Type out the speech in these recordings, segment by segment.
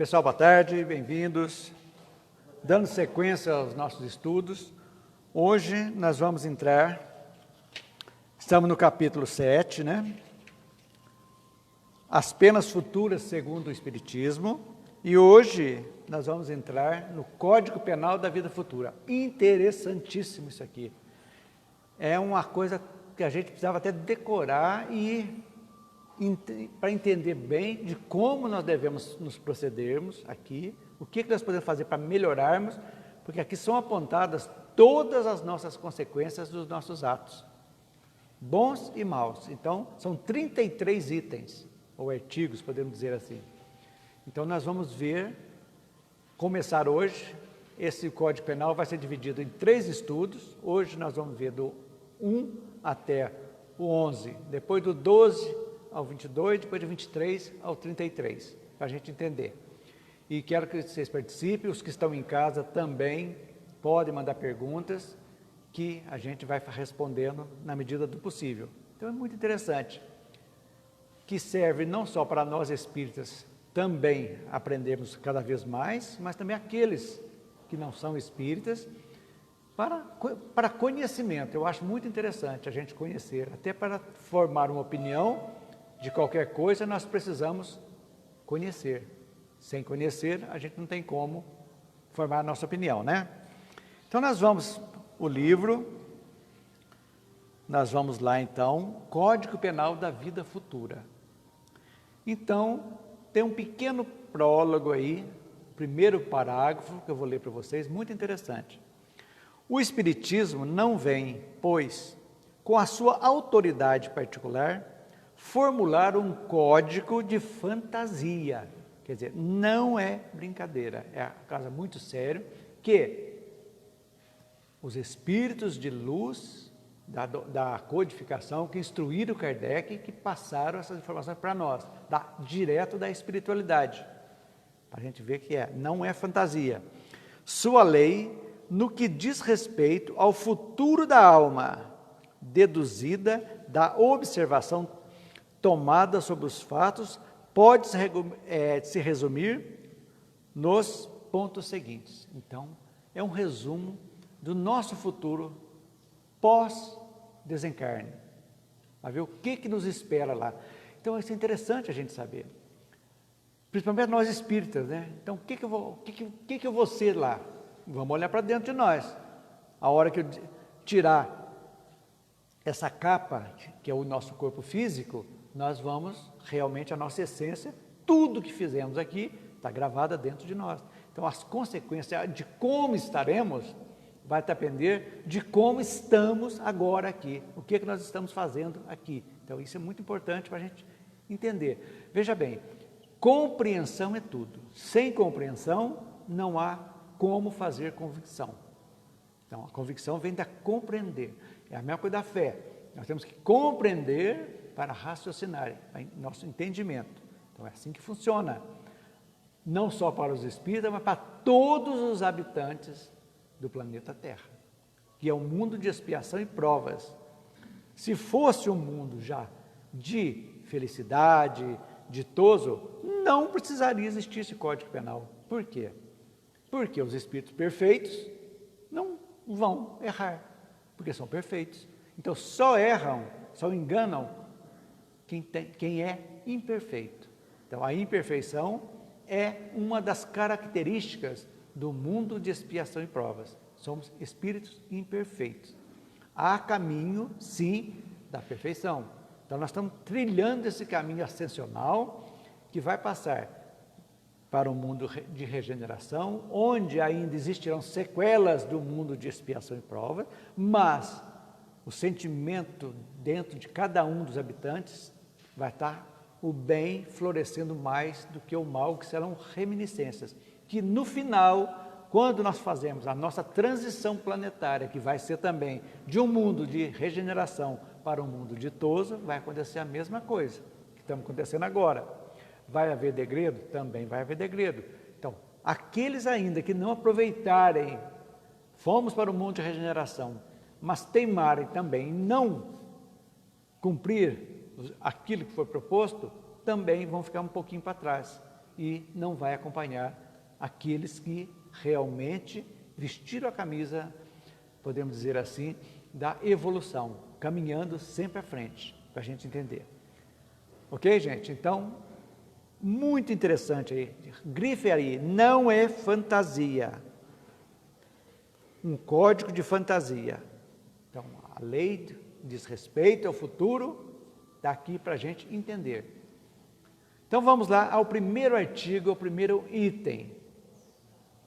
Pessoal, boa tarde, bem-vindos. Dando sequência aos nossos estudos, hoje nós vamos estamos no capítulo 7, né? As penas futuras segundo o Espiritismo, e hoje nós vamos entrar no Código Penal da Vida Futura. Interessantíssimo isso aqui. É uma coisa que a gente precisava até decorar para entender bem de como nós devemos nos procedermos aqui, o que nós podemos fazer para melhorarmos, porque aqui são apontadas todas as nossas consequências dos nossos atos, bons e maus. Então, são 33 itens, ou artigos, podemos dizer assim. Então, nós vamos começar hoje, esse Código Penal vai ser dividido em 3 estudos. Hoje nós vamos ver do 1 até o 11, depois do 12 ao 22, depois do 23 ao 33, para a gente entender. E quero que vocês participem, os que estão em casa também podem mandar perguntas, que a gente vai respondendo na medida do possível. Então é muito interessante, que serve não só para nós espíritas também aprendermos cada vez mais, mas também aqueles que não são espíritas, para conhecimento. Eu acho muito interessante a gente conhecer, até para formar uma opinião de qualquer coisa, nós precisamos conhecer. Sem conhecer, a gente não tem como formar a nossa opinião, né? Então, nós vamos lá então, Código Penal da Vida Futura. Então, tem um pequeno prólogo aí, primeiro parágrafo, que eu vou ler para vocês, muito interessante. O Espiritismo não vem, pois, com a sua autoridade particular, formular um código de fantasia. Quer dizer, não é brincadeira, é uma coisa muito séria, que os espíritos de luz da codificação que instruíram Kardec, que passaram essas informações para nós, direto da espiritualidade, para a gente ver que não é fantasia. Sua lei, no que diz respeito ao futuro da alma, deduzida da observação tomada sobre os fatos, pode se resumir nos pontos seguintes. Então, é um resumo do nosso futuro pós-desencarne. Vai ver o que nos espera lá. Então, isso é interessante a gente saber. Principalmente nós espíritas, né? Então, o que eu vou ser lá? Vamos olhar para dentro de nós. A hora que eu tirar essa capa, que é o nosso corpo físico, nós vamos realmente, a nossa essência, tudo que fizemos aqui, está gravada dentro de nós. Então, as consequências de como estaremos, vai depender de como estamos agora aqui, o que nós estamos fazendo aqui. Então, isso é muito importante para a gente entender. Veja bem, compreensão é tudo. Sem compreensão, não há como fazer convicção. Então, a convicção vem da compreender. É a mesma coisa da fé. Nós temos que compreender para raciocinar, nosso entendimento. Então, é assim que funciona. Não só para os espíritas, mas para todos os habitantes do planeta Terra, que é um mundo de expiação e provas. Se fosse um mundo já de felicidade, ditoso, não precisaria existir esse Código Penal. Por quê? Porque os espíritos perfeitos não vão errar, porque são perfeitos. Então, só erram, só enganam quem é imperfeito. Então, a imperfeição é uma das características do mundo de expiação e provas. Somos espíritos imperfeitos. Há caminho, sim, da perfeição. Então, nós estamos trilhando esse caminho ascensional que vai passar para um mundo de regeneração, onde ainda existirão sequelas do mundo de expiação e prova, mas o sentimento dentro de cada um dos habitantes vai estar o bem florescendo mais do que o mal, que serão reminiscências, que no final, quando nós fazemos a nossa transição planetária, que vai ser também de um mundo de regeneração para um mundo ditoso, vai acontecer a mesma coisa que estamos acontecendo agora. Vai haver degredo? Também vai haver degredo. Então, aqueles ainda que não aproveitarem, fomos para o mundo de regeneração, mas teimarem também em não cumprir aquilo que foi proposto, também vão ficar um pouquinho para trás. e não vai acompanhar aqueles que realmente vestiram a camisa, podemos dizer assim, da evolução, caminhando sempre à frente, para a gente entender. Ok, gente? Então, muito interessante aí, grife aí, não é fantasia, um código de fantasia. Então, a lei diz respeito ao futuro, está aqui para a gente entender. Então, vamos lá ao primeiro artigo, ao primeiro item.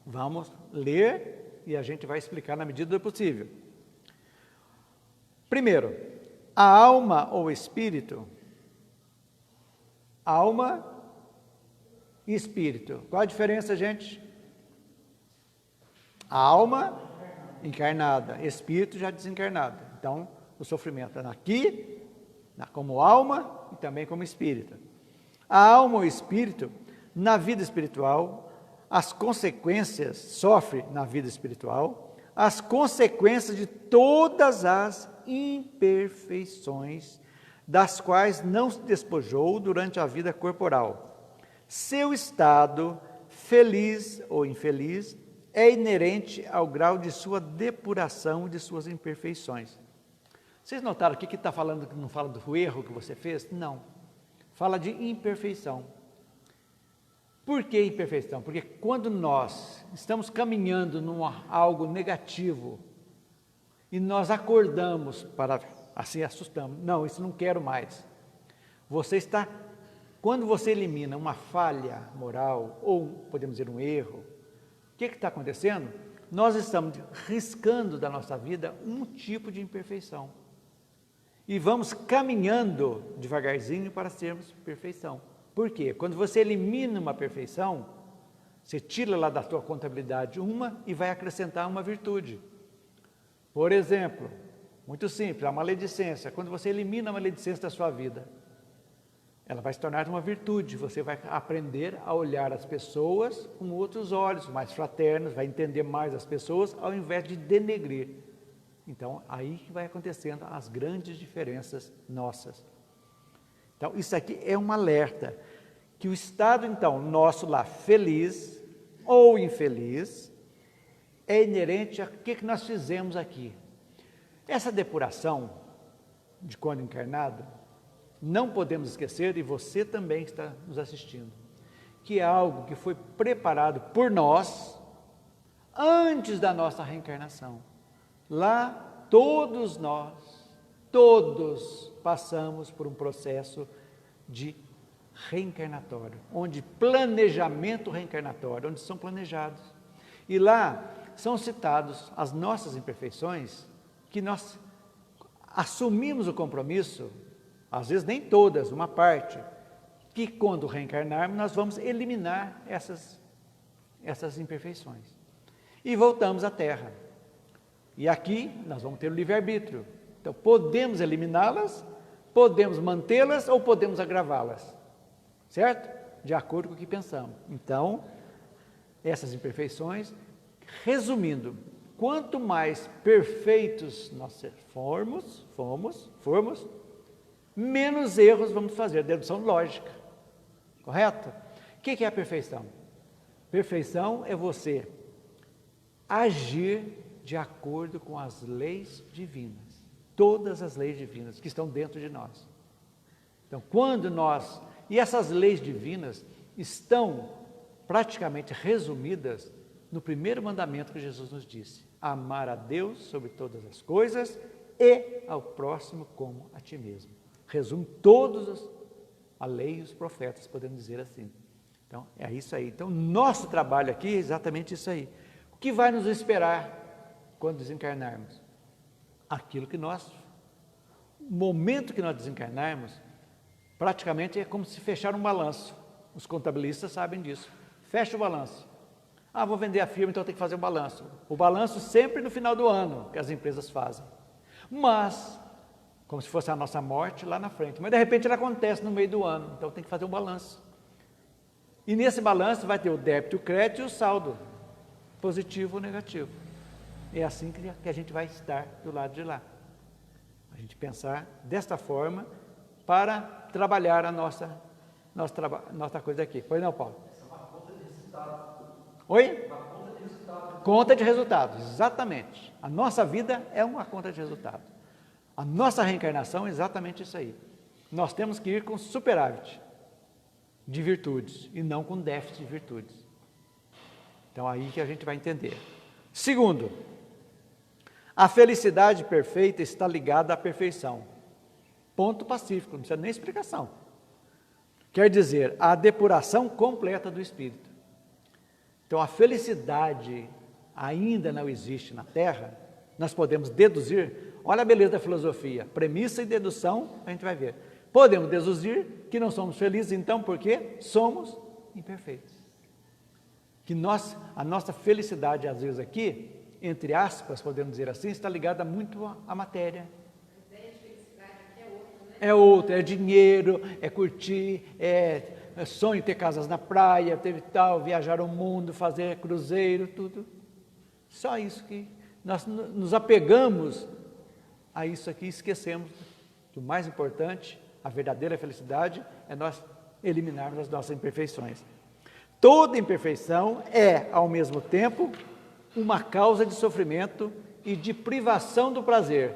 Vamos ler e a gente vai explicar na medida do possível. Primeiro, a alma ou espírito. Alma e espírito. Qual a diferença, gente? A alma encarnada, espírito já desencarnado. Então, o sofrimento é aqui, como alma e também como espírito. A alma ou espírito, na vida espiritual, as consequências, sofre na vida espiritual, as consequências de todas as imperfeições das quais não se despojou durante a vida corporal. Seu estado, feliz ou infeliz, é inerente ao grau de sua depuração e de suas imperfeições. Vocês notaram aqui que está falando, que não fala do erro que você fez? Não. Fala de imperfeição. Por que imperfeição? Porque quando nós estamos caminhando num algo negativo e nós acordamos para, assim assustamos, não, isso não quero mais. Quando você elimina uma falha moral, ou podemos dizer um erro, o que está acontecendo? Nós estamos riscando da nossa vida um tipo de imperfeição. E vamos caminhando devagarzinho para sermos perfeição. Por quê? Quando você elimina uma perfeição, você tira lá da sua contabilidade uma e vai acrescentar uma virtude. Por exemplo, muito simples, a maledicência. Quando você elimina a maledicência da sua vida, ela vai se tornar uma virtude. Você vai aprender a olhar as pessoas com outros olhos, mais fraternos, vai entender mais as pessoas, ao invés de denegrir. Então, aí que vai acontecendo as grandes diferenças nossas. Então, isso aqui é um alerta, que o estado, então, nosso lá, feliz ou infeliz, é inerente a que nós fizemos aqui. Essa depuração, de quando encarnado, não podemos esquecer, e você também está nos assistindo, que é algo que foi preparado por nós, antes da nossa reencarnação. Lá, todos passamos por um processo de reencarnatório, onde planejamento reencarnatório, onde são planejados. E lá são citados as nossas imperfeições, que nós assumimos o compromisso, às vezes nem todas, uma parte, que quando reencarnarmos nós vamos eliminar essas imperfeições. E voltamos à Terra. E aqui nós vamos ter o livre-arbítrio. Então, podemos eliminá-las, podemos mantê-las ou podemos agravá-las, certo? De acordo com o que pensamos. Então, essas imperfeições, resumindo, quanto mais perfeitos nós formos, menos erros vamos fazer, dedução lógica, correto? O que é a perfeição? Perfeição é você agir de acordo com as leis divinas, todas as leis divinas que estão dentro de nós. Então, e essas leis divinas estão praticamente resumidas no primeiro mandamento que Jesus nos disse: amar a Deus sobre todas as coisas e ao próximo como a ti mesmo. Resume a lei e os profetas, podemos dizer assim. Então, é isso aí. Então, nosso trabalho aqui é exatamente isso aí. O que vai nos esperar quando desencarnarmos? O momento que nós desencarnarmos, praticamente é como se fechar um balanço. Os contabilistas sabem disso. Fecha o balanço. Vou vender a firma, então tem que fazer o balanço. O balanço sempre no final do ano, que as empresas fazem. Mas, como se fosse a nossa morte lá na frente. Mas, de repente, ela acontece no meio do ano, então tem que fazer um balanço. E nesse balanço vai ter o débito, o crédito e o saldo, positivo ou negativo. É assim que a gente vai estar do lado de lá. A gente pensar desta forma para trabalhar a nossa coisa aqui. Pois não, Paulo? Essa Oi? Conta de resultados, exatamente. A nossa vida é uma conta de resultados. A nossa reencarnação é exatamente isso aí. Nós temos que ir com superávit de virtudes e não com déficit de virtudes. Então aí que a gente vai entender. Segundo, a felicidade perfeita está ligada à perfeição. Ponto pacífico, não precisa nem explicação. Quer dizer, a depuração completa do espírito. Então a felicidade ainda não existe na Terra, nós podemos deduzir, olha a beleza da filosofia, premissa e dedução, a gente vai ver. Podemos deduzir que não somos felizes, então, porque somos imperfeitos. Que a nossa felicidade, às vezes aqui, entre aspas, podemos dizer assim, está ligada muito à matéria. A ideia de felicidade aqui é outra, né? É outra, é dinheiro, é curtir, é sonho ter casas na praia, ter tal, viajar o mundo, fazer cruzeiro, tudo. Só isso que nós nos apegamos a isso aqui, esquecemos que o mais importante, a verdadeira felicidade, é nós eliminarmos as nossas imperfeições. Toda imperfeição é, ao mesmo tempo, uma causa de sofrimento e de privação do prazer.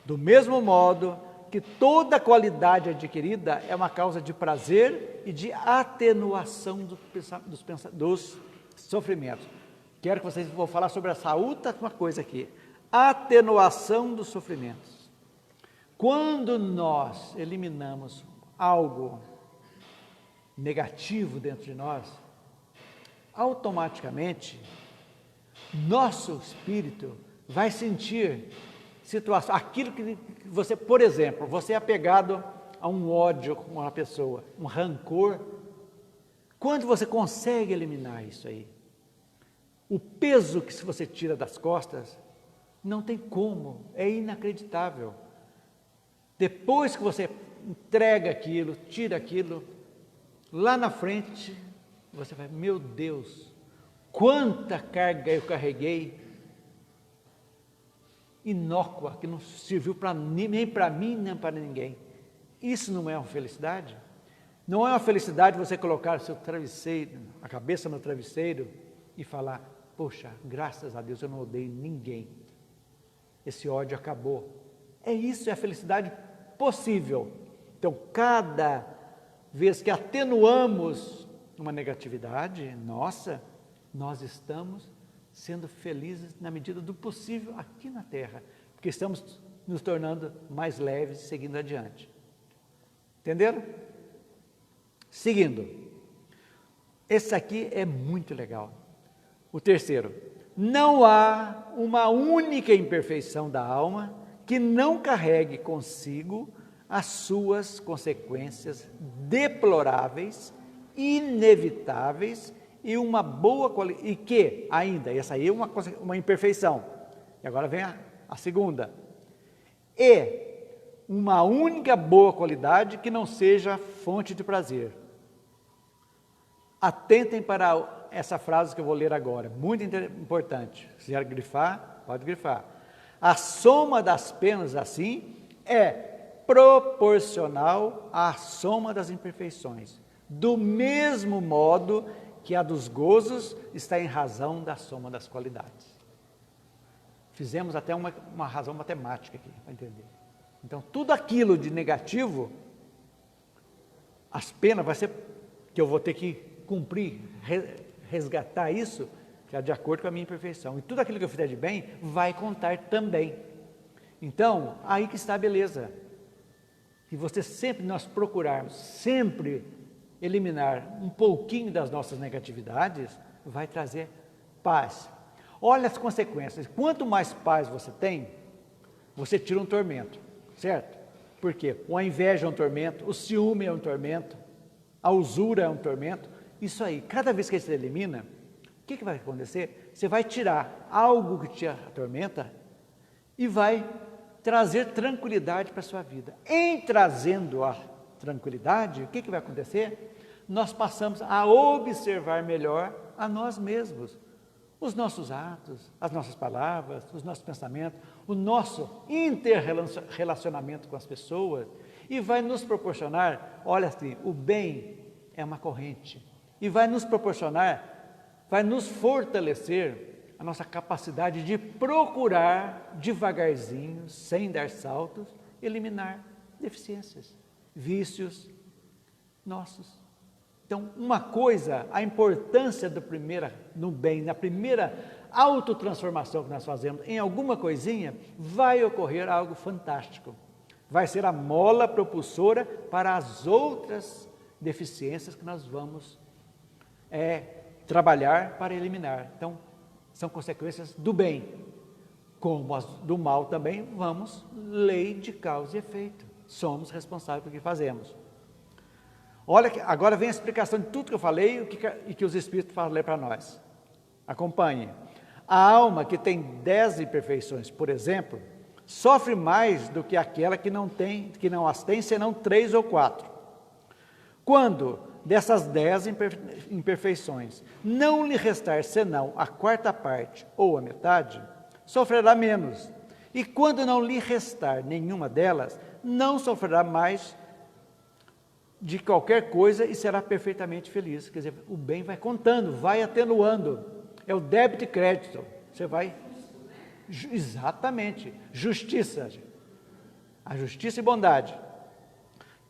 Do mesmo modo que toda qualidade adquirida é uma causa de prazer e de atenuação dos sofrimentos. Quero que vocês vão falar sobre essa última coisa aqui. Atenuação dos sofrimentos. Quando nós eliminamos algo negativo dentro de nós, automaticamente, nosso espírito vai sentir situação, aquilo que você, por exemplo, você é apegado a um ódio com uma pessoa, um rancor. Quando você consegue eliminar isso aí, o peso que você tira das costas, não tem como, é inacreditável. Depois que você entrega aquilo, tira aquilo, lá na frente, você vai, meu Deus, quanta carga eu carreguei, inócua, que não serviu nem para mim, nem para ninguém. Isso não é uma felicidade? Não é uma felicidade você colocar o seu travesseiro, a cabeça no travesseiro e falar, poxa, graças a Deus eu não odeio ninguém. Esse ódio acabou. É isso, é a felicidade possível. Então, cada vez que atenuamos uma negatividade nossa, nós estamos sendo felizes na medida do possível aqui na Terra, porque estamos nos tornando mais leves e seguindo adiante. Entenderam? Seguindo. Esse aqui é muito legal. O terceiro, não há uma única imperfeição da alma que não carregue consigo as suas consequências deploráveis, inevitáveis e uma boa qualidade, e que ainda, essa aí é uma imperfeição, e agora vem a segunda, e uma única boa qualidade que não seja fonte de prazer. Atentem para essa frase que eu vou ler agora, muito importante. Se quiser grifar, pode grifar. A soma das penas, assim, é proporcional à soma das imperfeições, do mesmo modo que a dos gozos está em razão da soma das qualidades. Fizemos até uma razão matemática aqui, para entender. Então, tudo aquilo de negativo, as penas vai ser que eu vou ter que cumprir, resgatar isso, que é de acordo com a minha imperfeição. E tudo aquilo que eu fizer de bem, vai contar também. Então, aí que está a beleza. E você sempre, nós procurarmos, sempre eliminar um pouquinho das nossas negatividades, vai trazer paz. Olha as consequências. Quanto mais paz você tem, você tira um tormento, certo? Por quê? A inveja é um tormento, o ciúme é um tormento, a usura é um tormento. Isso aí, cada vez que você elimina, o que vai acontecer? Você vai tirar algo que te atormenta e vai trazer tranquilidade para a sua vida. Em trazendo a tranquilidade, o que vai acontecer? Nós passamos a observar melhor a nós mesmos, os nossos atos, as nossas palavras, os nossos pensamentos, o nosso interrelacionamento com as pessoas, e vai nos proporcionar, olha assim, o bem é uma corrente, e vai nos proporcionar, vai nos fortalecer a nossa capacidade de procurar devagarzinho, sem dar saltos, eliminar deficiências, vícios nossos. Então, uma coisa, a importância no bem, na primeira autotransformação que nós fazemos em alguma coisinha, vai ocorrer algo fantástico. Vai ser a mola propulsora para as outras deficiências que nós vamos trabalhar para eliminar. Então, são consequências do bem. Como as do mal também, vamos, lei de causa e efeito. Somos responsáveis pelo que fazemos. Olha, agora vem a explicação de tudo que eu falei e que os Espíritos falaram para nós. Acompanhe. A alma que tem 10 imperfeições, por exemplo, sofre mais do que aquela que não as tem, senão 3 ou 4. Quando dessas 10 imperfeições não lhe restar senão a quarta parte ou a metade, sofrerá menos. E quando não lhe restar nenhuma delas, não sofrerá mais de qualquer coisa e será perfeitamente feliz. Quer dizer, o bem vai contando, vai atenuando. É o débito e crédito. Você vai... Exatamente. Justiça. A justiça e bondade.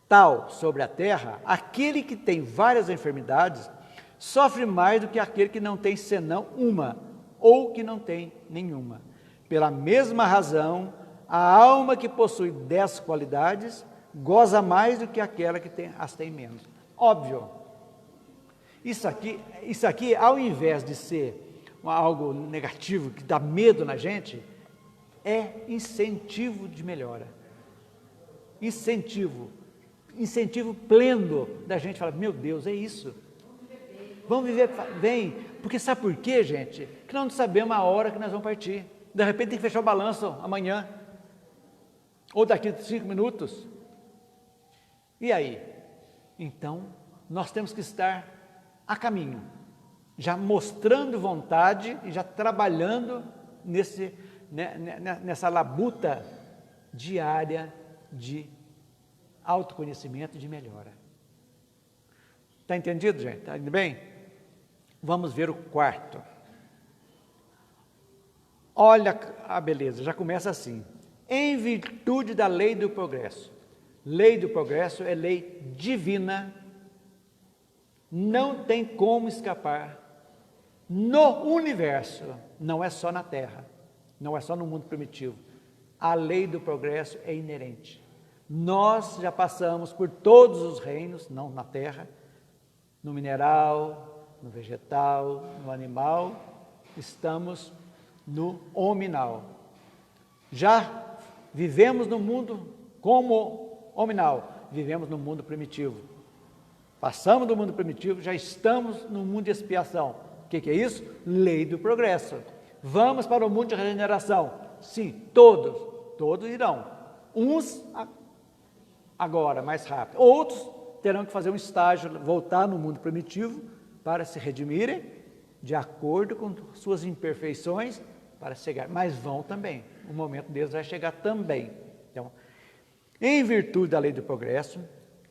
Tal sobre a terra, aquele que tem várias enfermidades, sofre mais do que aquele que não tem senão uma, ou que não tem nenhuma. Pela mesma razão, a alma que possui 10 qualidades goza mais do que aquela que as tem menos. Óbvio. Isso aqui, ao invés de ser algo negativo, que dá medo na gente, é incentivo de melhora. Incentivo pleno da gente falar, meu Deus, é isso. Vamos viver bem. Porque sabe por quê, gente? Que nós não sabemos a hora que nós vamos partir. De repente tem que fechar o balanço amanhã. Ou daqui a 5 minutos. E aí? Então, nós temos que estar a caminho, já mostrando vontade e já trabalhando nessa labuta diária de autoconhecimento e de melhora. Está entendido, gente? Está indo bem? Vamos ver o quarto. Olha a beleza, já começa assim. Em virtude da lei do progresso. Lei do progresso é lei divina, não tem como escapar no universo, não é só na Terra, não é só no mundo primitivo. A lei do progresso é inerente. Nós já passamos por todos os reinos, não na Terra, no mineral, no vegetal, no animal, estamos no hominal. Já vivemos no mundo como hominal, vivemos no mundo primitivo. Passamos do mundo primitivo, já estamos no mundo de expiação. O que é isso? Lei do progresso. Vamos para o mundo de regeneração. Sim, todos irão. Uns agora, mais rápido. Outros terão que fazer um estágio, voltar no mundo primitivo para se redimirem, de acordo com suas imperfeições, para chegar. Mas vão também. O momento deles vai chegar também. Então, em virtude da lei do progresso,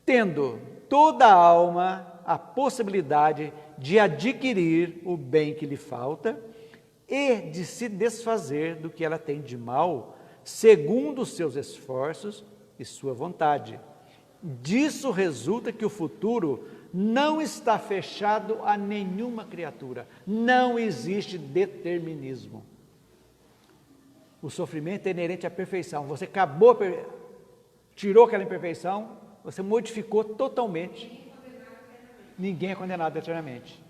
tendo toda a alma a possibilidade de adquirir o bem que lhe falta e de se desfazer do que ela tem de mal, segundo os seus esforços e sua vontade. Disso resulta que o futuro não está fechado a nenhuma criatura. Não existe determinismo. O sofrimento é inerente à perfeição. Você tirou aquela imperfeição, você modificou totalmente. Ninguém é condenado eternamente.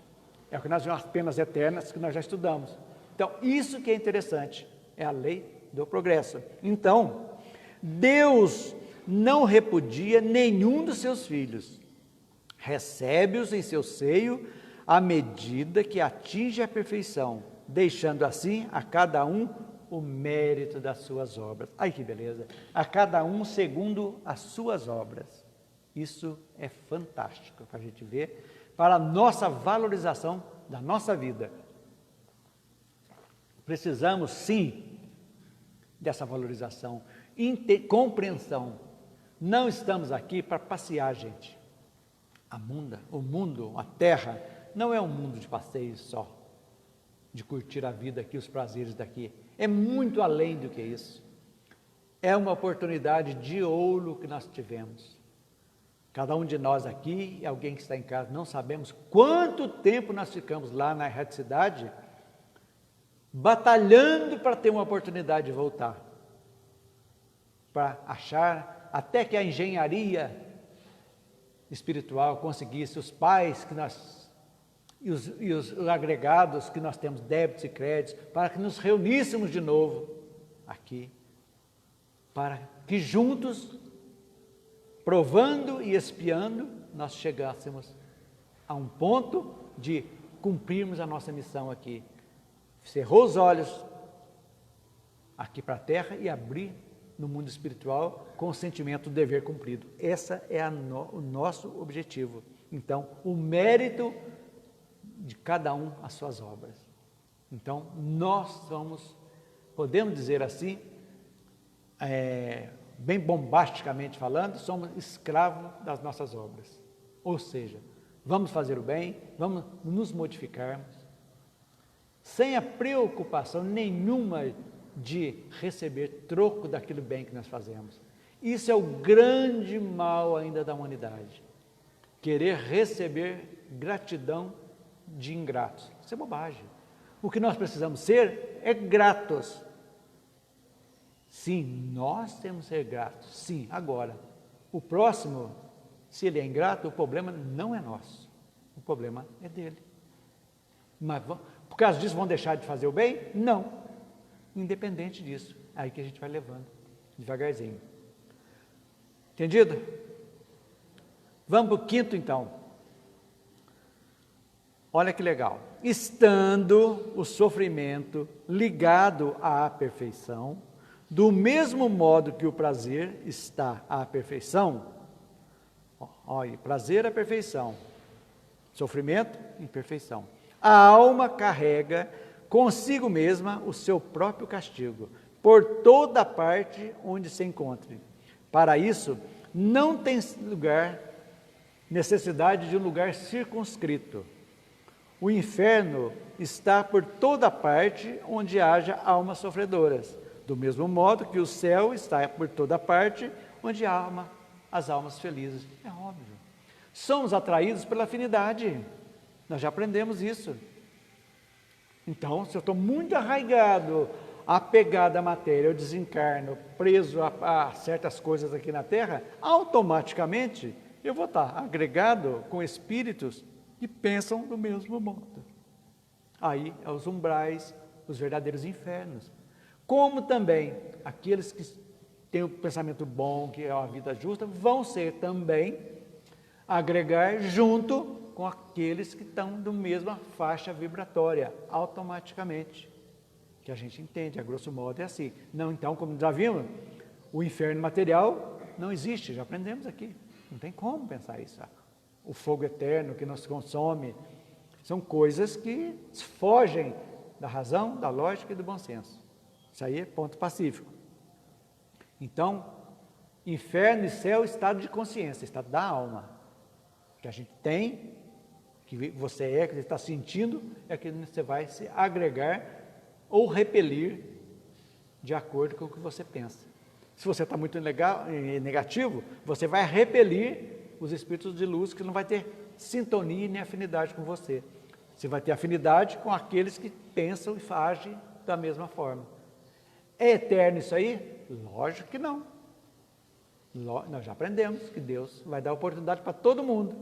É o que nós vemos, as penas eternas que nós já estudamos. Então, isso que é interessante, é a lei do progresso. Então, Deus não repudia nenhum dos seus filhos. Recebe-os em seu seio à medida que atinge a perfeição, deixando assim a cada um o mérito das suas obras. Ai, que beleza! A cada um segundo as suas obras. Isso é fantástico para a gente ver, para a nossa valorização da nossa vida. Precisamos, sim, dessa valorização, compreensão. Não estamos aqui para passear, gente. O mundo, a terra, não é um mundo de passeios só, de curtir a vida aqui, os prazeres daqui. É muito além do que isso. É uma oportunidade de ouro que nós tivemos. Cada um de nós aqui, alguém que está em casa, não sabemos quanto tempo nós ficamos lá na erraticidade, batalhando para ter uma oportunidade de voltar, para achar, até que a engenharia espiritual conseguisse, os pais que nós, e os agregados que nós temos, débitos e créditos, para que nos reuníssemos de novo aqui, para que juntos, provando e espiando, nós chegássemos a um ponto de cumprirmos a nossa missão aqui. Cerrou os olhos aqui para a terra e abrir no mundo espiritual com o sentimento do dever cumprido. Esse é o nosso objetivo. Então, o mérito de cada um as suas obras. Então, nós somos, podemos dizer assim, bem bombasticamente falando, somos escravos das nossas obras. Ou seja, vamos fazer o bem, vamos nos modificarmos, sem a preocupação nenhuma de receber troco daquilo bem que nós fazemos. Isso é o grande mal ainda da humanidade. Querer receber gratidão de ingratos. Isso é bobagem. O que nós precisamos ser é gratos. Sim, nós temos que ser gratos. Sim, agora, o próximo, se ele é ingrato, o problema não é nosso. O problema é dele. Mas por causa disso vão deixar de fazer o bem? Não. Independente disso, é aí que a gente vai levando, devagarzinho. Entendido? Vamos para o quinto, então. Olha que legal. Estando o sofrimento ligado à perfeição, do mesmo modo que o prazer está à perfeição, olha, prazer é perfeição, sofrimento, imperfeição. A alma carrega consigo mesma o seu próprio castigo, por toda parte onde se encontre. Para isso, não tem necessidade de um lugar circunscrito. O inferno está por toda parte onde haja almas sofredoras, do mesmo modo que o céu está por toda parte onde há as almas felizes. É óbvio. Somos atraídos pela afinidade. Nós já aprendemos isso. Então, se eu estou muito arraigado, apegado à matéria, eu desencarno, preso a certas coisas aqui na Terra, automaticamente eu vou estar agregado com espíritos que pensam do mesmo modo. Aí, é os umbrais, os verdadeiros infernos. Como também aqueles que têm o pensamento bom, que é a vida justa, vão ser também agregar junto com aqueles que estão da mesma faixa vibratória, automaticamente. Que a gente entende, a grosso modo é assim. Não, então, como já vimos, o inferno material não existe, já aprendemos aqui. Não tem como pensar isso. O fogo eterno que nos consome, são coisas que fogem da razão, da lógica e do bom senso. Isso aí é ponto pacífico. Então, inferno e céu, estado de consciência, estado da alma. Que a gente tem, que você é, que você está sentindo, é que você vai se agregar ou repelir de acordo com o que você pensa. Se você está muito negativo, você vai repelir os espíritos de luz que não vai ter sintonia nem afinidade com você. Você vai ter afinidade com aqueles que pensam e agem da mesma forma. É eterno isso aí? Lógico que não. Nós já aprendemos que Deus vai dar oportunidade para todo mundo.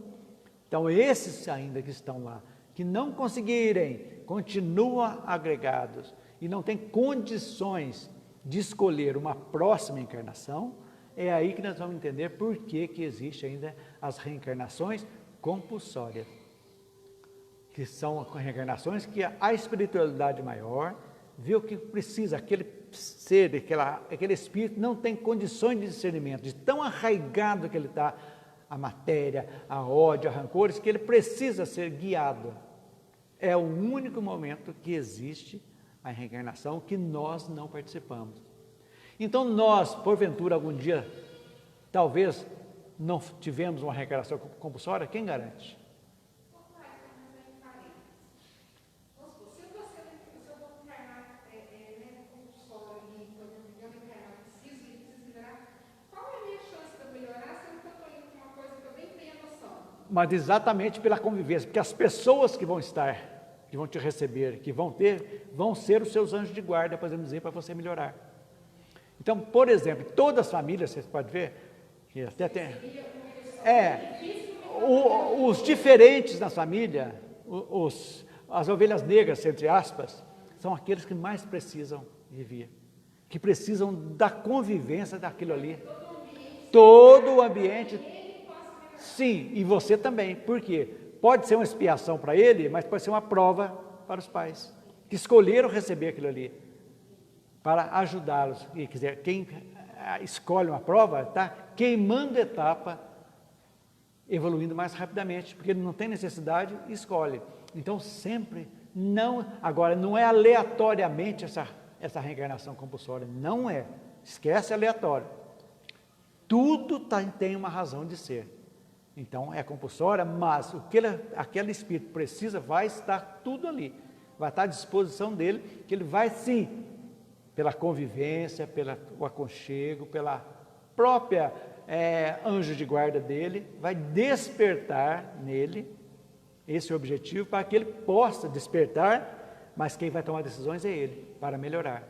Então, esses ainda que estão lá, que não conseguirem, continuam agregados e não têm condições de escolher uma próxima encarnação, é aí que nós vamos entender por que existe ainda as reencarnações compulsórias, que são reencarnações que a espiritualidade maior vê o que precisa, aquele ser, aquele espírito não tem condições de discernimento, de tão arraigado que ele está, a matéria, a ódio, a rancores, que ele precisa ser guiado. É o único momento que existe a reencarnação que nós não participamos. Então nós, porventura, algum dia, talvez não tivemos uma reencarnação compulsória, quem garante? mas exatamente pela convivência, porque as pessoas que vão estar, que vão te receber, que vão ter, vão ser os seus anjos de guarda, podemos dizer, para você melhorar. Então, por exemplo, todas as famílias, vocês podem ver, que até tem, os diferentes na família, as ovelhas negras, entre aspas, são aqueles que mais precisam viver, que precisam da convivência daquilo ali. Todo o ambiente, sim, e você também, por quê? Pode ser uma expiação para ele, mas pode ser uma prova para os pais, que escolheram receber aquilo ali, para ajudá-los. E quiser, quem escolhe uma prova, está queimando etapa, evoluindo mais rapidamente, porque ele não tem necessidade e escolhe. Então, sempre, agora, não é aleatoriamente essa reencarnação compulsória, não é, esquece aleatório. Tudo tem uma razão de ser. Então, é compulsória, mas o que aquele espírito precisa, vai estar tudo ali, vai estar à disposição dele, que ele vai sim, pela convivência, pelo aconchego, pela própria anjo de guarda dele, vai despertar nele esse objetivo, para que ele possa despertar, mas quem vai tomar decisões é ele, para melhorar.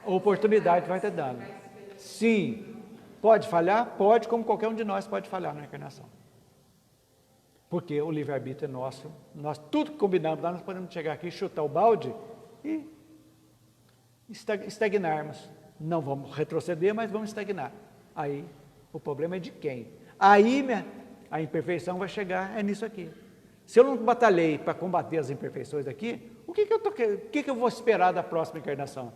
A oportunidade vai ter dando. Sim, pode falhar? Pode, como qualquer um de nós pode falhar na encarnação. Porque o livre-arbítrio é nosso, nós tudo que combinamos lá, nós podemos chegar aqui, chutar o balde e estagnarmos. Não vamos retroceder, mas vamos estagnar. Aí, o problema é de quem? Aí a imperfeição vai chegar, é nisso aqui. Se eu não batalhei para combater as imperfeições aqui, o que eu vou esperar da próxima encarnação?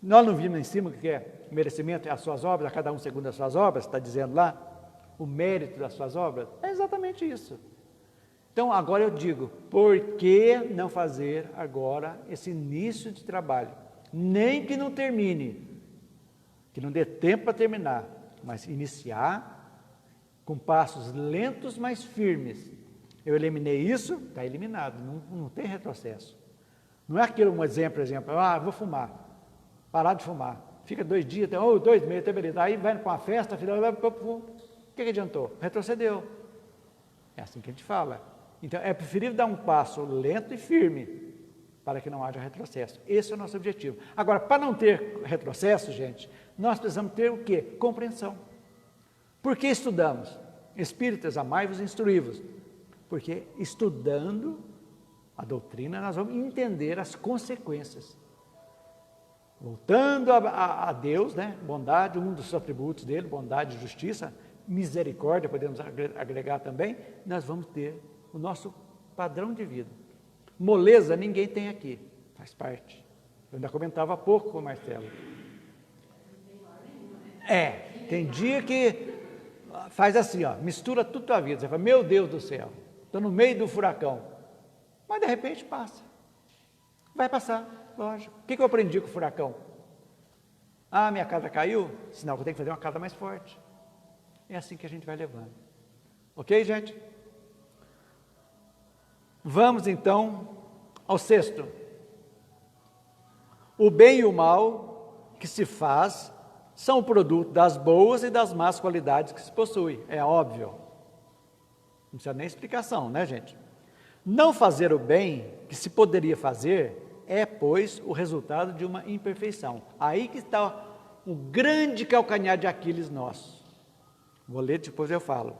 Nós não vimos em cima o que é merecimento, é as suas obras, a cada um segundo as suas obras, está dizendo lá, o mérito das suas obras, é exatamente isso. Então, agora eu digo, por que não fazer agora esse início de trabalho? Nem que não termine, que não dê tempo para terminar, mas iniciar com passos lentos, mas firmes. Eu eliminei isso, está eliminado, não tem retrocesso. Não é aquilo, um exemplo, vou fumar, parar de fumar, fica 2 dias, 2 meses, até beleza, aí vai para uma festa, afinal, o que adiantou? Retrocedeu. É assim que a gente fala. Então, é preferível dar um passo lento e firme, para que não haja retrocesso. Esse é o nosso objetivo. Agora, para não ter retrocesso, gente, nós precisamos ter o quê? Compreensão. Por que estudamos? Espíritas, amai-vos e instruí-vos. Porque estudando a doutrina, nós vamos entender as consequências. Voltando a Deus, né? Bondade, um dos atributos dele, bondade e justiça, misericórdia, podemos agregar também, nós vamos ter o nosso padrão de vida. Moleza ninguém tem aqui, faz parte. Eu ainda comentava há pouco com o Marcelo. Tem dia que faz assim, mistura tudo a vida. Você fala, meu Deus do céu, estou no meio do furacão. Mas de repente passa. Vai passar, lógico. O que eu aprendi com o furacão? Minha casa caiu? Sinal que eu tenho que fazer uma casa mais forte. É assim que a gente vai levando. Ok, gente? Vamos então ao 6º. O bem e o mal que se faz são o produto das boas e das más qualidades que se possui. É óbvio. Não precisa nem explicação, né, gente? Não fazer o bem que se poderia fazer é, pois, o resultado de uma imperfeição. Aí que está o grande calcanhar de Aquiles nosso. Vou ler, depois eu falo.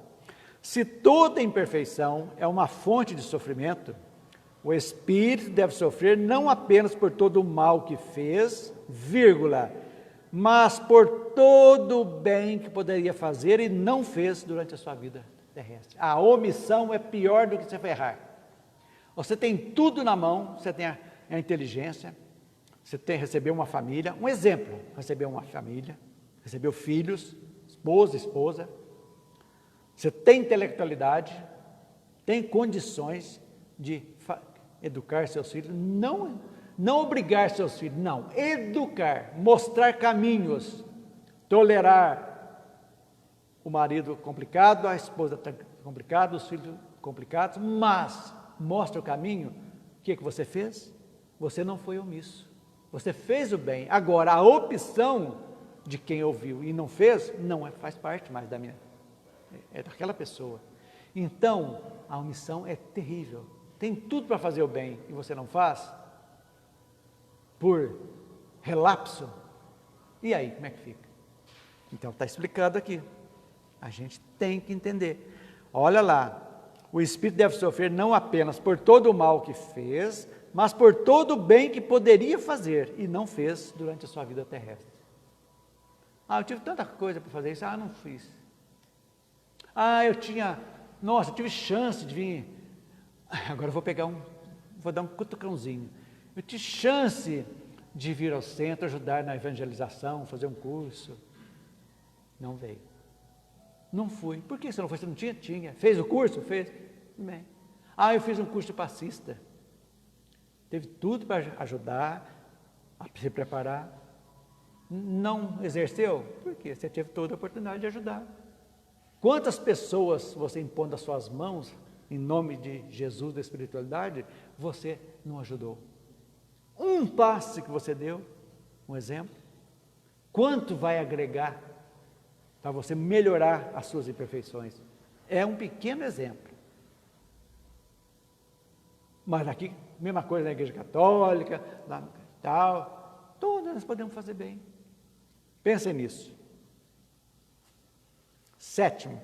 Se toda imperfeição é uma fonte de sofrimento, o espírito deve sofrer não apenas por todo o mal que fez, mas por todo o bem que poderia fazer e não fez durante a sua vida terrestre. A omissão é pior do que se ferrar. Você tem tudo na mão, você tem a inteligência, você recebeu uma família, um exemplo, recebeu uma família, recebeu filhos, esposa, você tem intelectualidade, tem condições de educar seus filhos, não obrigar seus filhos, não, educar, mostrar caminhos, tolerar o marido complicado, a esposa complicada, os filhos complicados, mas mostra o caminho. O que você fez? Você não foi omisso, você fez o bem. Agora, a opção de quem ouviu e não fez, não faz parte mais da minha é daquela pessoa. Então, a omissão é terrível. Tem tudo para fazer o bem e você não faz? Por relapso? E aí, como é que fica? Então, está explicado aqui. A gente tem que entender. Olha lá, o espírito deve sofrer não apenas por todo o mal que fez, mas por todo o bem que poderia fazer e não fez durante a sua vida terrestre. Eu tive tanta coisa para fazer isso, não fiz. Eu tive chance de vir, agora eu vou dar um cutucãozinho. Eu tive chance de vir ao centro, ajudar na evangelização, fazer um curso. Não veio. Não fui. Por que você não foi? Você não tinha? Tinha. Fez o curso? Fez. Bem. Eu fiz um curso de passista. Teve tudo para ajudar, a se preparar. Não exerceu? Por quê? Você teve toda a oportunidade de ajudar. Quantas pessoas você impondo as suas mãos, em nome de Jesus da espiritualidade, você não ajudou? Um passe que você deu, um exemplo, quanto vai agregar para você melhorar as suas imperfeições? É um pequeno exemplo. Mas aqui, mesma coisa na igreja católica, lá no tal, todas nós podemos fazer bem. Pensem nisso. 7º.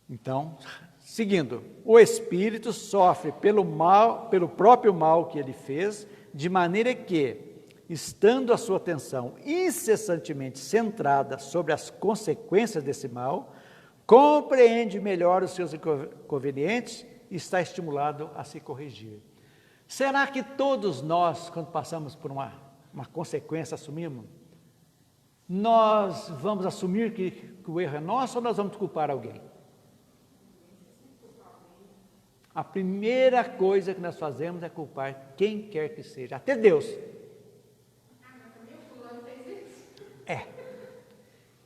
Então, seguindo, o espírito sofre pelo próprio mal que ele fez, de maneira que, estando a sua atenção incessantemente centrada sobre as consequências desse mal, compreende melhor os seus inconvenientes e está estimulado a se corrigir. Será que todos nós, quando passamos por uma consequência, assumimos? Nós vamos assumir que o erro é nosso ou nós vamos culpar alguém? A primeira coisa que nós fazemos é culpar quem quer que seja, até Deus.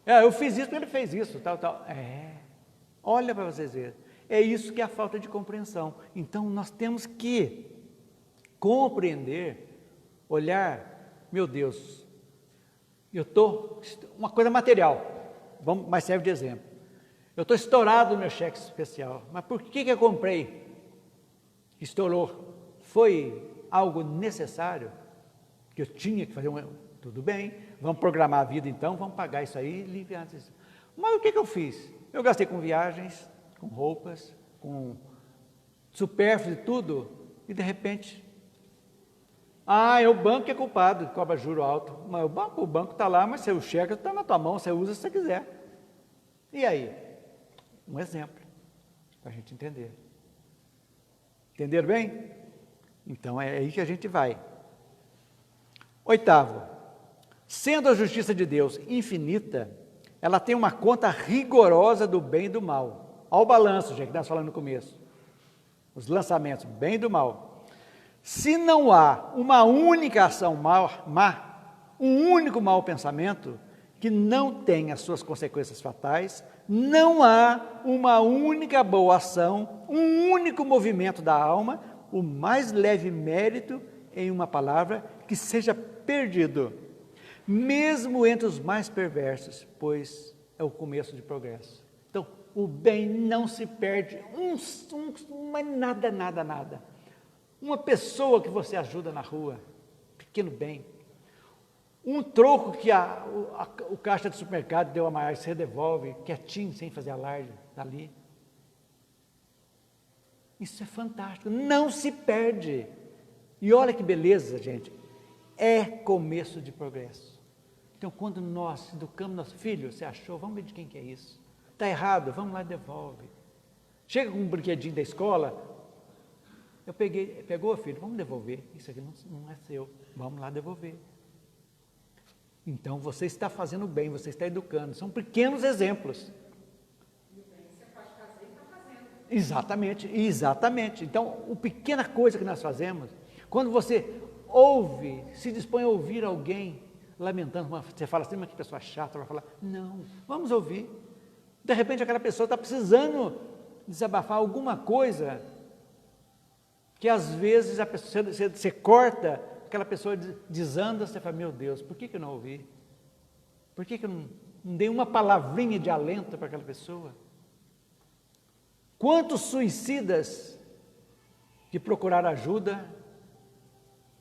Eu fiz isso porque ele fez isso, tal. Olha para vocês verem. É isso que é a falta de compreensão. Então, nós temos que compreender, olhar, meu Deus, uma coisa material, mas serve de exemplo. Eu estou estourado no meu cheque especial, mas por que eu comprei? Estourou. Foi algo necessário? Que eu tinha que fazer tudo bem, vamos programar a vida então, vamos pagar isso aí, aliviar isso. Mas o que eu fiz? Eu gastei com viagens, com roupas, com supérfluo e tudo, e de repente, é o banco que é culpado, cobra juro alto. Mas o banco está lá, mas o cheque está na tua mão, você usa se você quiser. E aí? Um exemplo, para a gente entender. Entenderam bem? Então é aí que a gente vai. 8º, sendo a justiça de Deus infinita, ela tem uma conta rigorosa do bem e do mal. Olha o balanço, gente, que nós falamos no começo. Os lançamentos, bem e do mal. Se não há uma única ação má, um único mau pensamento, que não tenha suas consequências fatais, não há uma única boa ação, um único movimento da alma, o mais leve mérito, em uma palavra, que seja perdido, mesmo entre os mais perversos, pois é o começo de progresso. Então, o bem não se perde, mas nada. Uma pessoa que você ajuda na rua, pequeno bem, um troco que o caixa de supermercado deu a mais, você devolve, quietinho, sem fazer alarde, dali. Isso é fantástico, não se perde. E olha que beleza, gente, é começo de progresso. Então, quando nós educamos nosso filho, você achou, vamos ver de quem que é isso. Está errado, vamos lá e devolve. Chega com um brinquedinho da escola, pegou, filho, vamos devolver, isso aqui não é seu, vamos lá devolver. Então, você está fazendo bem, você está educando, são pequenos exemplos. E o bem você pode fazer e está fazendo. Exatamente. Então, a pequena coisa que nós fazemos, quando você ouve, se dispõe a ouvir alguém lamentando, você fala assim, mas que pessoa chata, vai falar, não, vamos ouvir. De repente, aquela pessoa está precisando desabafar alguma coisa, que às vezes você corta, aquela pessoa desanda, você fala, meu Deus, por que eu não ouvi? Por que eu não dei uma palavrinha de alento para aquela pessoa. Quantos suicidas que procuraram ajuda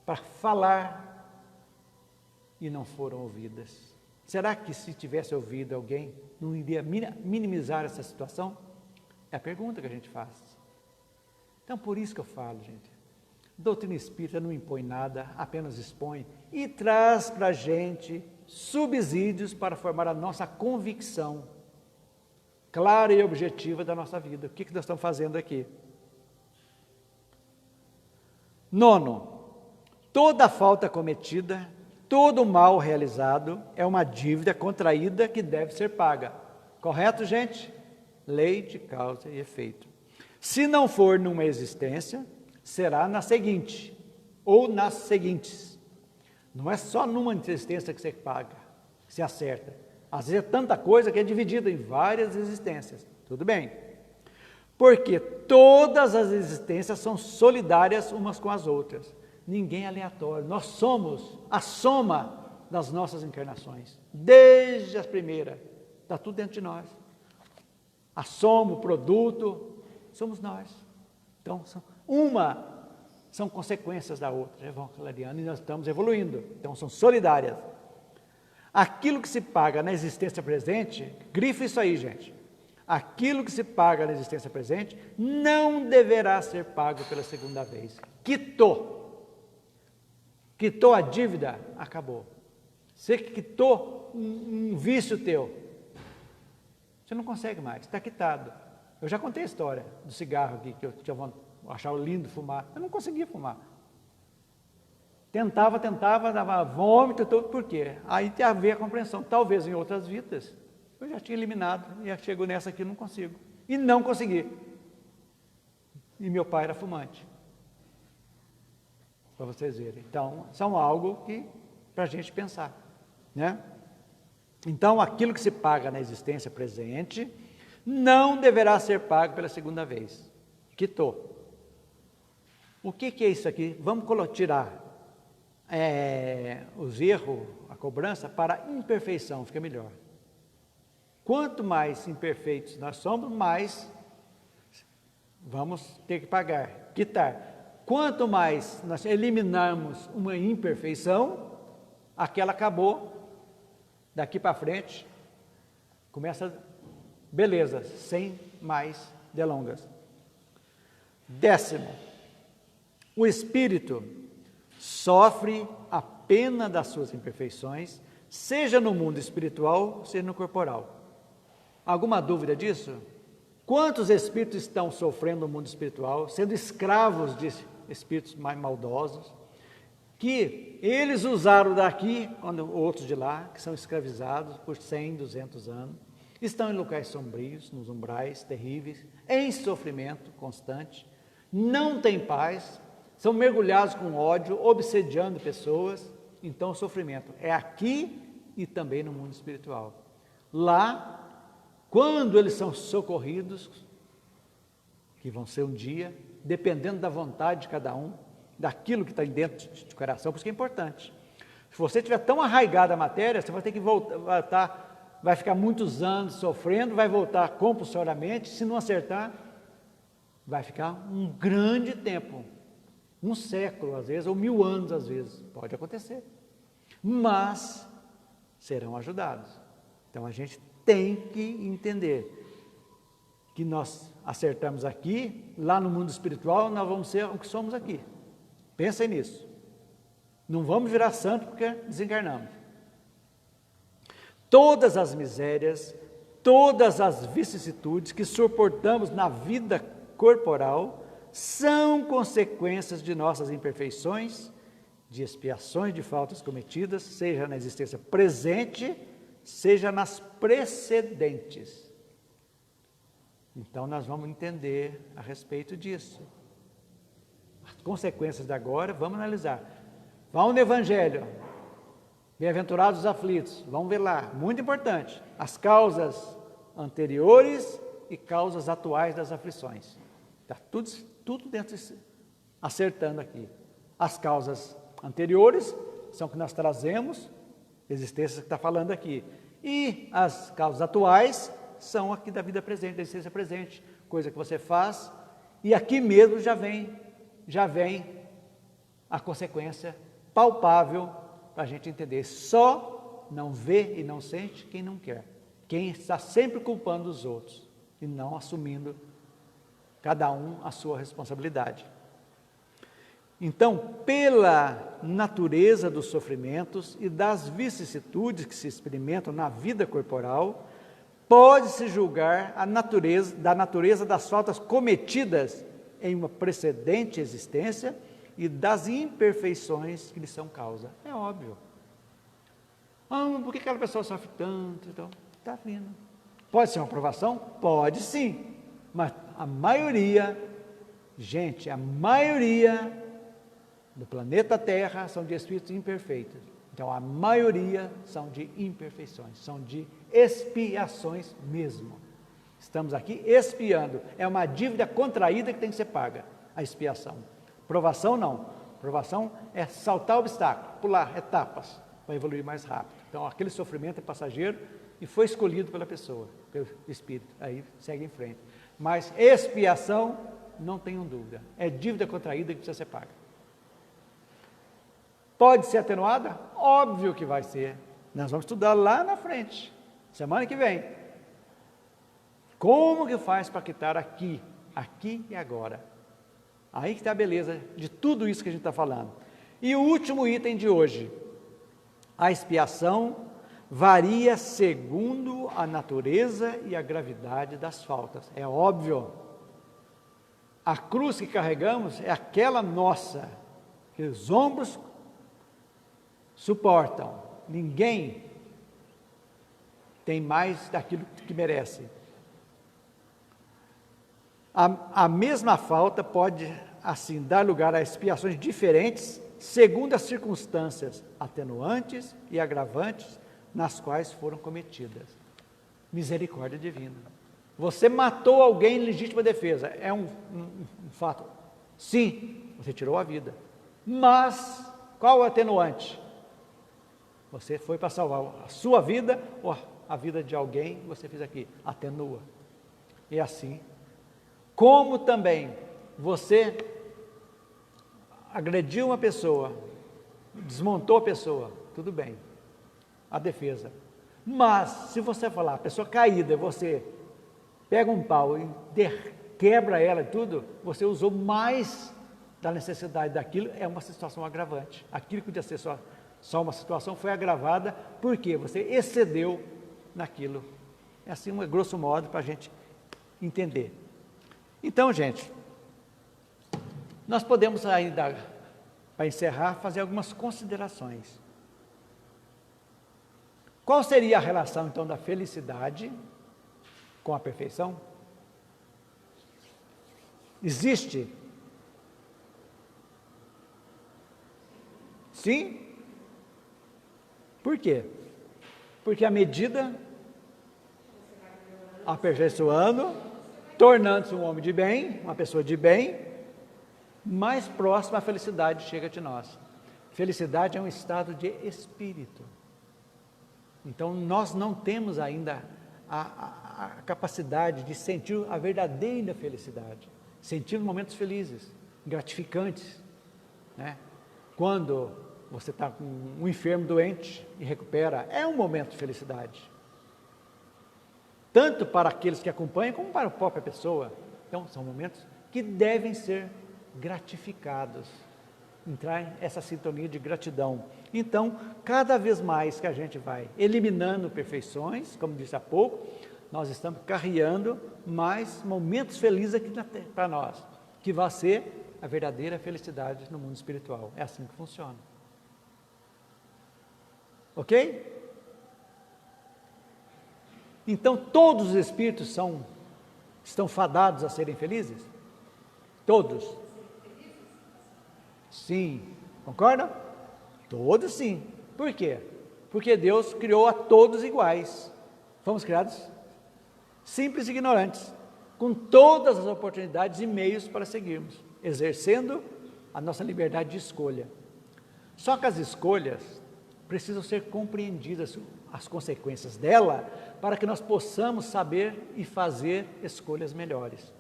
para falar e não foram ouvidas? Será que se tivesse ouvido alguém, não iria minimizar essa situação? É a pergunta que a gente faz. Então, por isso que eu falo, gente, doutrina espírita não impõe nada, apenas expõe e traz para a gente subsídios para formar a nossa convicção clara e objetiva da nossa vida. O que nós estamos fazendo aqui? 9, toda falta cometida, todo mal realizado é uma dívida contraída que deve ser paga. Correto, gente? Lei de causa e efeito. Se não for numa existência, será na seguinte, ou nas seguintes. Não é só numa existência que você paga, que você acerta. Às vezes é tanta coisa que é dividida em várias existências. Tudo bem. Porque todas as existências são solidárias umas com as outras. Ninguém é aleatório. Nós somos a soma das nossas encarnações. Desde as primeiras. Está tudo dentro de nós. A soma, o produto, somos nós. Então, são consequências da outra, vão clareando e nós estamos evoluindo. Então, são solidárias. Aquilo que se paga na existência presente, grifa isso aí, gente. Aquilo que se paga na existência presente não deverá ser pago pela segunda vez. Quitou a dívida, acabou. Você quitou um vício teu, você não consegue mais, está quitado. Eu já contei a história do cigarro aqui, que eu achava lindo fumar. Eu não conseguia fumar. Tentava, dava vômito, tudo. Por quê? Aí tem a ver a compreensão. Talvez em outras vidas eu já tinha eliminado, e já chego nessa aqui, não consigo. E não consegui. E meu pai era fumante. Para vocês verem. Então, são algo que para a gente pensar, né? Então, aquilo que se paga na existência presente não deverá ser pago pela segunda vez. Quitou. O que é isso aqui? Vamos tirar os erros, a cobrança, para a imperfeição, fica melhor. Quanto mais imperfeitos nós somos, mais vamos ter que pagar, quitar. Quanto mais nós eliminarmos uma imperfeição, aquela acabou, daqui para frente, começa, beleza, sem mais delongas. 10º, o espírito sofre a pena das suas imperfeições, seja no mundo espiritual, seja no corporal. Alguma dúvida disso? Quantos espíritos estão sofrendo no mundo espiritual, sendo escravos de espíritos mais maldosos, que eles usaram daqui, outros de lá, que são escravizados por 100, 200 anos, estão em locais sombrios, nos umbrais terríveis, em sofrimento constante, não têm paz, são mergulhados com ódio, obsediando pessoas. Então o sofrimento é aqui e também no mundo espiritual. Lá, quando eles são socorridos, que vão ser um dia, dependendo da vontade de cada um, daquilo que está dentro do coração, por isso que é importante. Se você estiver tão arraigado à matéria, você vai ter que voltar, vai ficar muitos anos sofrendo, vai voltar compulsoriamente, se não acertar, vai ficar um grande tempo, um século às vezes, ou 1000 anos às vezes, pode acontecer, mas serão ajudados. Então a gente tem que entender que nós acertamos aqui, lá no mundo espiritual nós vamos ser o que somos aqui. Pensem nisso. Não vamos virar santo porque desencarnamos. Todas as misérias, todas as vicissitudes que suportamos na vida corporal são consequências de nossas imperfeições, de expiações de faltas cometidas, seja na existência presente, seja nas precedentes. Então nós vamos entender a respeito disso. As consequências de agora, vamos analisar. Vão no Evangelho, bem-aventurados os aflitos, vamos ver lá, muito importante, as causas anteriores e causas atuais das aflições. Está tudo dentro, acertando aqui. As causas anteriores são que nós trazemos, existências que está falando aqui, E as causas atuais são aqui da vida presente, da essência presente, coisa que você faz, e aqui mesmo já vem a consequência palpável para a gente entender. Só não vê e não sente quem não quer, quem está sempre culpando os outros e não assumindo cada um a sua responsabilidade. Então, pela natureza dos sofrimentos e das vicissitudes que se experimentam na vida corporal, pode-se julgar da natureza das faltas cometidas em uma precedente existência e das imperfeições que lhe são causa. É óbvio. Por que aquela pessoa sofre tanto? Então, está vindo. Pode ser uma provação? Pode sim. Mas a maioria, gente, a maioria do planeta Terra são de espíritos imperfeitos. Então, a maioria são de imperfeições, são de expiações mesmo. Estamos aqui expiando. É uma dívida contraída que tem que ser paga, a expiação. Provação não. Provação é saltar obstáculo, pular etapas, para evoluir mais rápido. Então, aquele sofrimento é passageiro e foi escolhido pela pessoa, pelo espírito. Aí segue em frente. Mas expiação, não tenham dúvida, é dívida contraída que precisa ser paga. Pode ser atenuada? Óbvio que vai ser. Nós vamos estudar lá na frente, semana que vem. Como que faz para quitar aqui e agora? Aí que está a beleza de tudo isso que a gente está falando. E o último item de hoje, a expiação varia segundo a natureza e a gravidade das faltas. É óbvio. A cruz que carregamos é aquela nossa, que os ombros suportam. Ninguém tem mais daquilo que merece. A mesma falta pode, assim, dar lugar a expiações diferentes, segundo as circunstâncias atenuantes e agravantes nas quais foram cometidas. Misericórdia divina. Você matou alguém em legítima defesa, é um fato. Sim, você tirou a vida. Mas, qual o atenuante? Você foi para salvar a sua vida ou a vida de alguém, você fez aqui, atenua. E assim, como também você agrediu uma pessoa, desmontou a pessoa, tudo bem, a defesa. Mas, se você falar, a pessoa caída, você pega um pau e quebra ela e tudo, você usou mais da necessidade daquilo, é uma situação agravante. Aquilo que podia ser só uma situação foi agravada, porque você excedeu naquilo. É assim, grosso modo, para a gente entender. Então, gente, nós podemos ainda, para encerrar, fazer algumas considerações. Qual seria a relação, então, da felicidade com a perfeição? Existe? Sim? Por quê? Porque à medida, aperfeiçoando, tornando-se um homem de bem, uma pessoa de bem, mais próxima a felicidade chega de nós. Felicidade é um estado de espírito. Então, nós não temos ainda a capacidade de sentir a verdadeira felicidade, sentir momentos felizes, gratificantes, né? Quando você está com um enfermo doente e recupera, é um momento de felicidade, tanto para aqueles que acompanham, como para a própria pessoa. Então, são momentos que devem ser gratificados, entrar nessa sintonia de gratidão. Então, cada vez mais que a gente vai eliminando imperfeições, como disse há pouco, nós estamos carreando mais momentos felizes aqui para nós, que vai ser a verdadeira felicidade no mundo espiritual. É assim que funciona. Ok? Então, todos os espíritos estão fadados a serem felizes? Todos? Sim. Concorda? Todos sim. Por quê? Porque Deus criou a todos iguais. Fomos criados simples e ignorantes, com todas as oportunidades e meios para seguirmos, exercendo a nossa liberdade de escolha. Só que as escolhas precisam ser compreendidas as consequências dela, para que nós possamos saber e fazer escolhas melhores.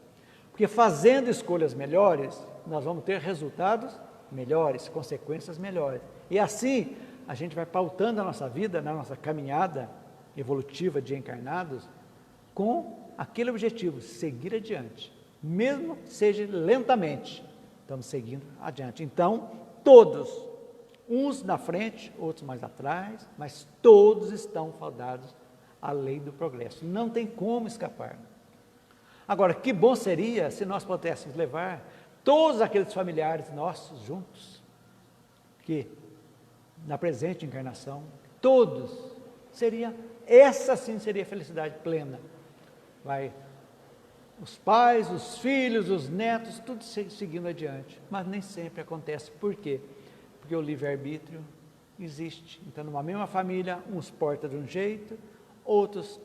Porque fazendo escolhas melhores, nós vamos ter resultados melhores, consequências melhores. E assim, a gente vai pautando a nossa vida, na nossa caminhada evolutiva de encarnados, com aquele objetivo, seguir adiante. Mesmo que seja lentamente, estamos seguindo adiante. Então, todos, uns na frente, outros mais atrás, mas todos estão fadados à lei do progresso. Não tem como escapar. Agora, que bom seria se nós pudéssemos levar todos aqueles familiares nossos juntos, que na presente encarnação, todos, essa sim seria a felicidade plena. Vai os pais, os filhos, os netos, tudo seguindo adiante, mas nem sempre acontece. Por quê? Porque o livre-arbítrio existe. Então, numa mesma família, uns portam de um jeito, outros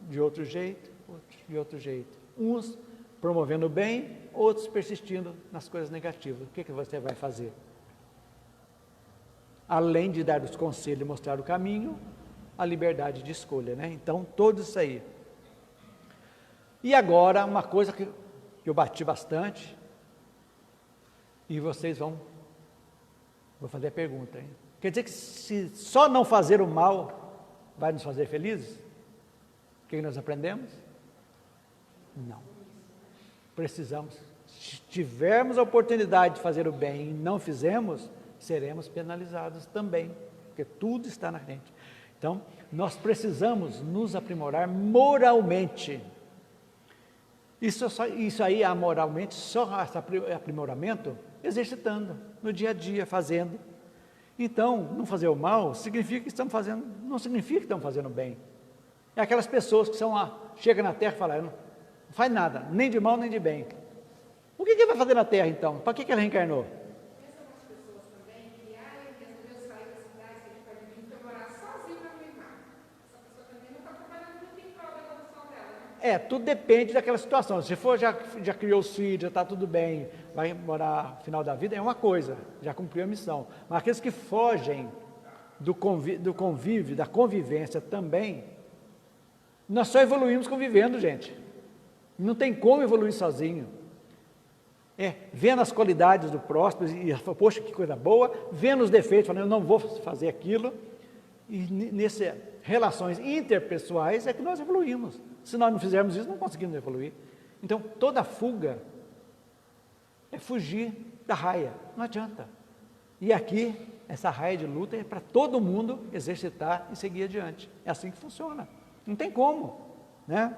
de outro jeito, outros de outro jeito. Uns promovendo o bem, outros persistindo nas coisas negativas. O que você vai fazer? Além de dar os conselhos e mostrar o caminho, a liberdade de escolha, né? Então, tudo isso aí. E agora, uma coisa que eu bati bastante, e vocês vou fazer a pergunta, hein? Quer dizer que se só não fazer o mal vai nos fazer felizes? O que nós aprendemos? Não. Precisamos, se tivermos a oportunidade de fazer o bem e não fizemos, seremos penalizados também, porque tudo está na frente. Então, nós precisamos nos aprimorar moralmente. Isso aí, moralmente, só esse aprimoramento exercitando, no dia a dia, fazendo. Então, não fazer o mal significa que estamos fazendo, não significa que estamos fazendo bem. É aquelas pessoas que chegam na Terra e falam, não faz nada, nem de mal nem de bem. O que vai fazer na Terra então? Para que ela reencarnou? Pensa umas pessoas também que, resolveu sair da cidade, que a gente pode vir para morar sozinho na Neymar. Essa pessoa também não está trabalhando muito em prol da evolução dela, né? Tudo depende daquela situação. Se for, já criou os filhos, já está tudo bem, vai morar no final da vida, é uma coisa, já cumpriu a missão. Mas aqueles que fogem do convívio, da convivência também, nós só evoluímos convivendo, gente. Não tem como evoluir sozinho. Vendo as qualidades do próximo, e poxa, que coisa boa, vendo os defeitos, falando, eu não vou fazer aquilo, e nessas relações interpessoais é que nós evoluímos. Se nós não fizermos isso, não conseguimos evoluir. Então, toda fuga é fugir da raia, não adianta. E aqui, essa raia de luta é para todo mundo exercitar e seguir adiante. É assim que funciona. Não tem como, né?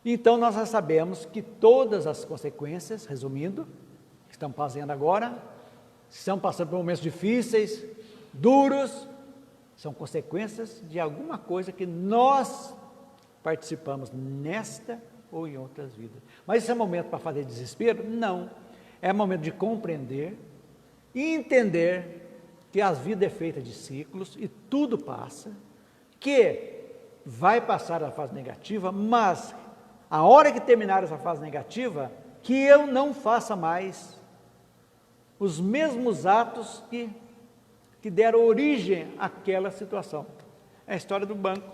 Então, nós já sabemos que todas as consequências, resumindo, que estamos fazendo agora, estão passando por momentos difíceis, duros, são consequências de alguma coisa que nós participamos nesta ou em outras vidas. Mas esse é momento para fazer desespero? Não. É momento de compreender e entender que a vida é feita de ciclos e tudo passa, que vai passar a fase negativa, mas a hora que terminar essa fase negativa, que eu não faça mais os mesmos atos que deram origem àquela situação. É a história do banco.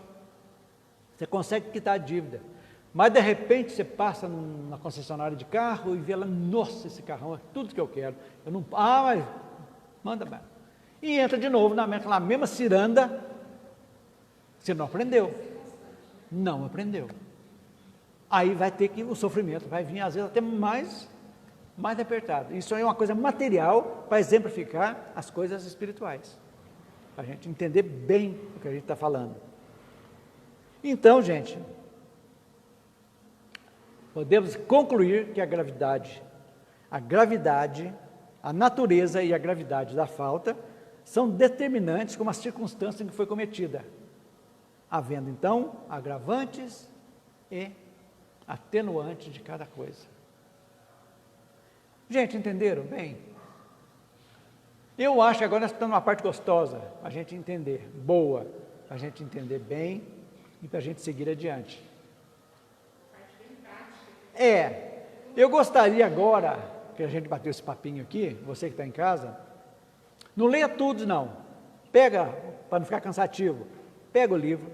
Você consegue quitar a dívida, mas de repente você passa na concessionária de carro e vê lá, nossa, esse carrão é tudo que eu quero. Eu não, mas manda bem. E entra de novo naquela mesma ciranda. Você não aprendeu. Não aprendeu. Aí vai ter que, o sofrimento vai vir, às vezes, até mais apertado. Isso é uma coisa material para exemplificar as coisas espirituais, para a gente entender bem o que a gente está falando. Então, gente, podemos concluir que a gravidade, a natureza e a gravidade da falta são determinantes como a circunstância em que foi cometida, havendo, então, agravantes e atenuante de cada coisa. Gente, entenderam bem? Eu acho que agora nós estamos numa parte gostosa, para a gente entender, boa, para a gente entender bem e para a gente seguir adiante. Eu gostaria agora que a gente bateu esse papinho aqui, você que está em casa, não leia tudo não. Pega, para não ficar cansativo, pega o livro.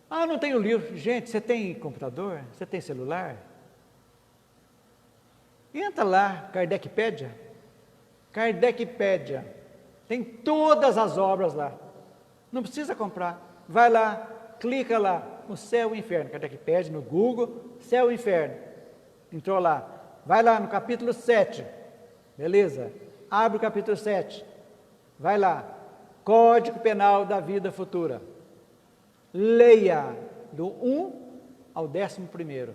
Ah, não tenho livro. Gente, você tem computador? Você tem celular? Entra lá, Kardecpédia. Kardecpédia. Tem todas as obras lá. Não precisa comprar. Vai lá, clica lá, no Céu e Inferno. Kardecpédia, no Google, Céu e Inferno. Entrou lá. Vai lá no capítulo 7. Beleza? Abre o capítulo 7. Vai lá. Código Penal da Vida Futura. Leia do 1 ao 11º.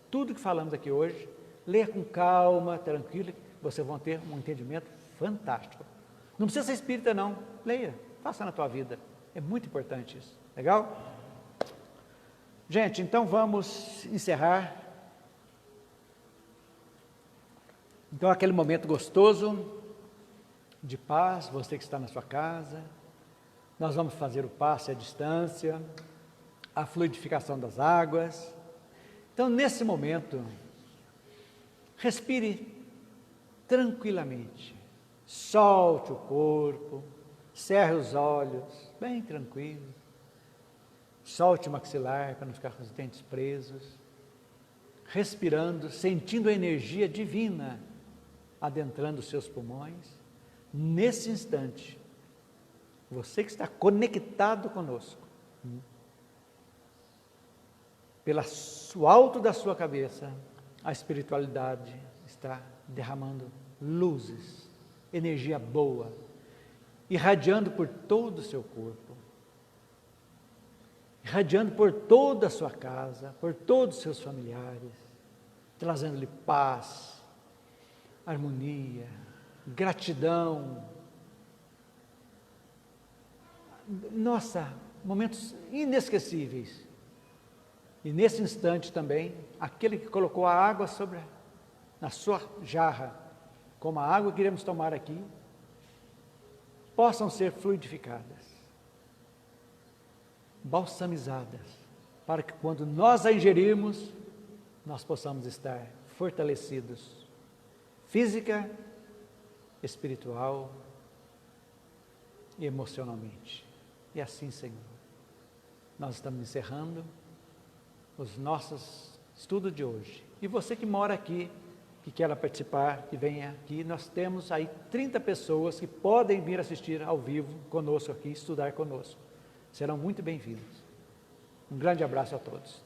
Tudo que falamos aqui hoje, leia com calma, tranquilo, vocês vão ter um entendimento fantástico. Não precisa ser espírita não, leia, faça na tua vida, é muito importante isso, legal? Gente, então vamos encerrar. Então aquele momento gostoso, de paz, você que está na sua casa, nós vamos fazer o passe à distância, a fluidificação das águas. Então, nesse momento, respire tranquilamente, solte o corpo, cerre os olhos, bem tranquilo, solte o maxilar para não ficar com os dentes presos, respirando, sentindo a energia divina adentrando os seus pulmões. Nesse instante, você que está conectado conosco, pelo alto da sua cabeça, a espiritualidade está derramando luzes, energia boa, irradiando por todo o seu corpo, irradiando por toda a sua casa, por todos os seus familiares, trazendo-lhe paz, harmonia, gratidão. Nossa, momentos inesquecíveis. E nesse instante também, aquele que colocou a água na sua jarra, como a água que iremos tomar aqui, possam ser fluidificadas, balsamizadas, para que quando nós a ingerirmos, nós possamos estar fortalecidos, física, espiritual e emocionalmente. E assim, Senhor, nós estamos encerrando os nossos estudos de hoje. E você que mora aqui, que quer participar, que venha aqui, nós temos aí 30 pessoas que podem vir assistir ao vivo conosco aqui, estudar conosco. Serão muito bem-vindos. Um grande abraço a todos.